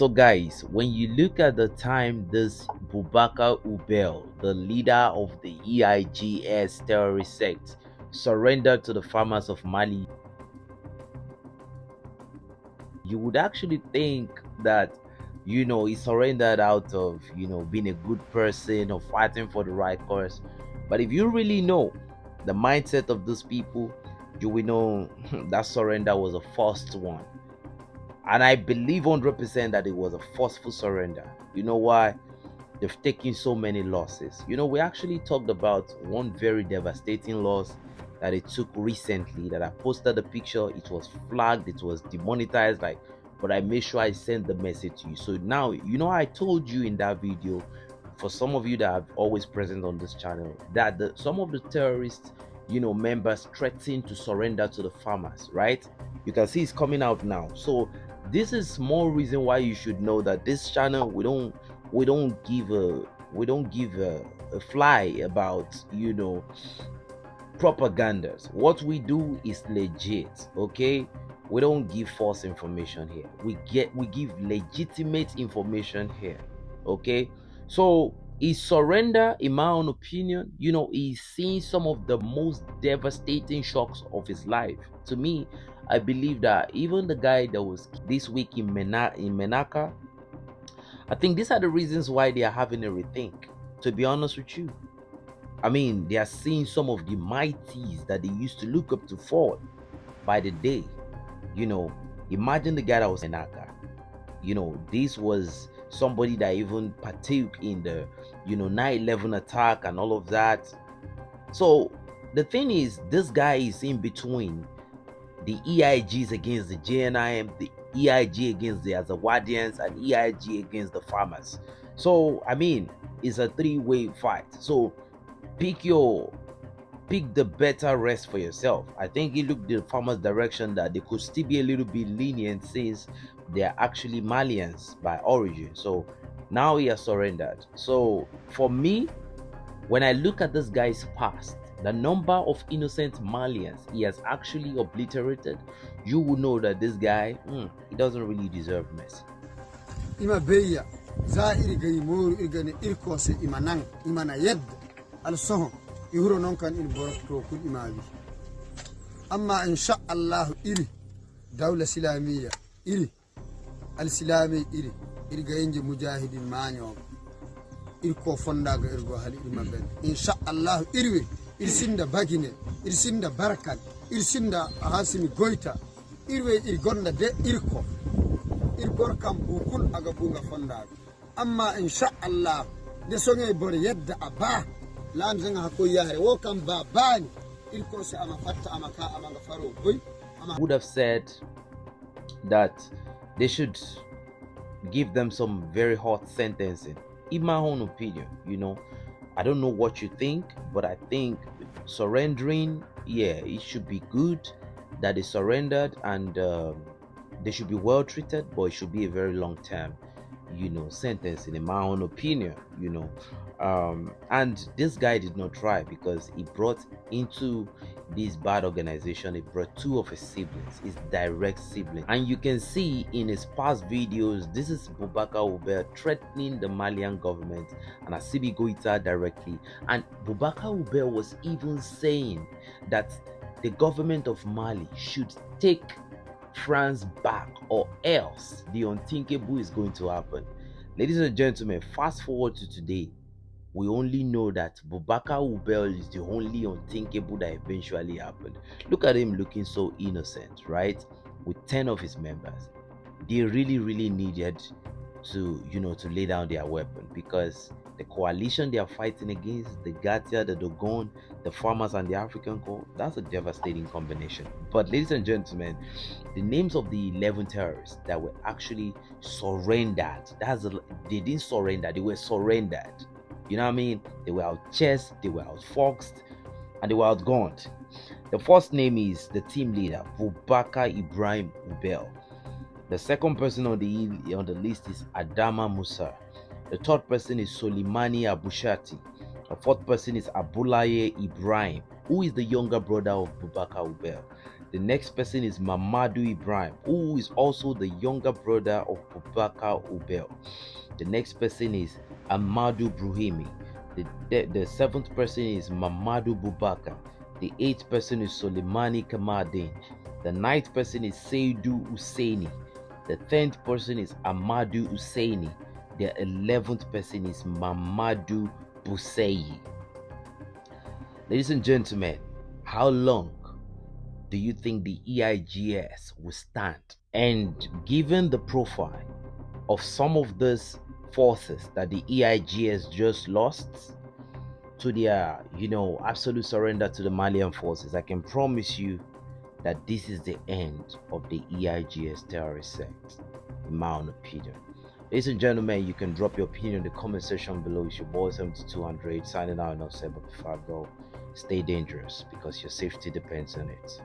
So guys, when you look at the time this Boubacar Ubel, the leader of the EIGS terrorist sect, surrendered to the farmers of Mali, you would actually think that he surrendered out of being a good person or fighting for the right cause. But if you really know the mindset of those people, you will know that surrender was a forced one. And I believe 100% that it was a forceful surrender. You know why? They've taken so many losses. We actually talked about one very devastating loss that it took recently that I posted the picture. It was flagged, it was demonetized, but I made sure I sent the message to you. So now, I told you in that video, for some of you that are always present on this channel, that some of the terrorists, members threatened to surrender to the farmers, right? You can see it's coming out now. So this is more reason why you should know that this channel, we don't give a fly about propagandas. What we do is legit, okay? We don't give false information here. We give legitimate information here, okay? So he surrender, in my own opinion, he's seen some of the most devastating shocks of his life. To me, I believe that even the guy that was this week in Menaka, I think these are the reasons why they are having a rethink. To be honest with you, I mean, they are seeing some of the mighties that they used to look up to fall by the day. You know, Imagine the guy that was in Aka. This was somebody that even partook in the 9/11 attack and all of that. So the thing is, this guy is in between the EIGs against the JNIM, the EIG against the Azawadians, and EIG against the farmers. So I mean, it's a three-way fight. So pick the better rest for yourself. I think he looked the farmers' direction that they could still be a little bit lenient since they are actually Malians by origin. So now he has surrendered. So for me, when I look at this guy's past, the number of innocent Malians he has actually obliterated, you will know that this guy, he doesn't really deserve mercy. Ima beya za irgay moru irgane irkose imanang imana yed al sohon ihuro non kan in borok to kul imabi amma insha Allah iri dawla islamiyya iri al islami iri irgayenje mujahidin manyo irko fondaga irgo hali irmaben insha Allah irwe irsinda bagine irsinda barakat irsinda hasimi goita irwe irgonda de irko irgor kam bukul aga bunga fondaga amma insha Allah de songe bor yedda aba lam zanga hako yare wo kam ba bani irko se ama fatta ama ka ama faro boy would have said that they should give them some very hot sentencing. In my own opinion, I don't know what you think, but I think surrendering, it should be good that they surrendered, and they should be well treated, but it should be a very long term sentencing, in my own opinion. And this guy did not try, because he brought into this bad organization, he brought two of his siblings, his direct siblings. And you can see in his past videos, this is Boubacar Ubel threatening the Malian government and Asibi Goita directly. And Boubacar Ubel was even saying that the government of Mali should take France back, or else the unthinkable is going to happen. Ladies and gentlemen, fast forward to today. We only know that Boubacar Ubel is the only unthinkable that eventually happened. Look at him looking so innocent, right? With 10 of his members. They really, really needed to, to lay down their weapon, because the coalition they are fighting against, the Gatia, the Dogon, the farmers, and the African Corps, that's a devastating combination. But ladies and gentlemen, the names of the 11 terrorists that were actually surrendered, they didn't surrender, they were surrendered. You know what I mean? They were outchased, they were outfoxed, and they were outgunned. The first name is the team leader, Boubacar Ibrahim Ubel. The second person on the list is Adama Musa. The third person is Solimani Abushati. The fourth person is Abulaye Ibrahim, who is the younger brother of Boubacar Ubel. The next person is Mamadou Ibrahim, who is also the younger brother of Boubacar Ubel. The next person is Amadou Bruhimi. The seventh person is Mamadou Boubacar. The eighth person is Soleimani Kamadin. The ninth person is Seydou Husseini. The 10th person is Amadou Husseini. The 11th person is Mamadou Bousseyi. Ladies and gentlemen, how long do you think the EIGS will stand? And given the profile of some of these forces that the EIGS just lost to their, absolute surrender to the Malian forces, I can promise you that this is the end of the EIGS terrorist sect, in my own opinion. Ladies and gentlemen, you can drop your opinion in the comment section below. It's your boy 7200 signing out. Not say but before I go, stay dangerous because your safety depends on it.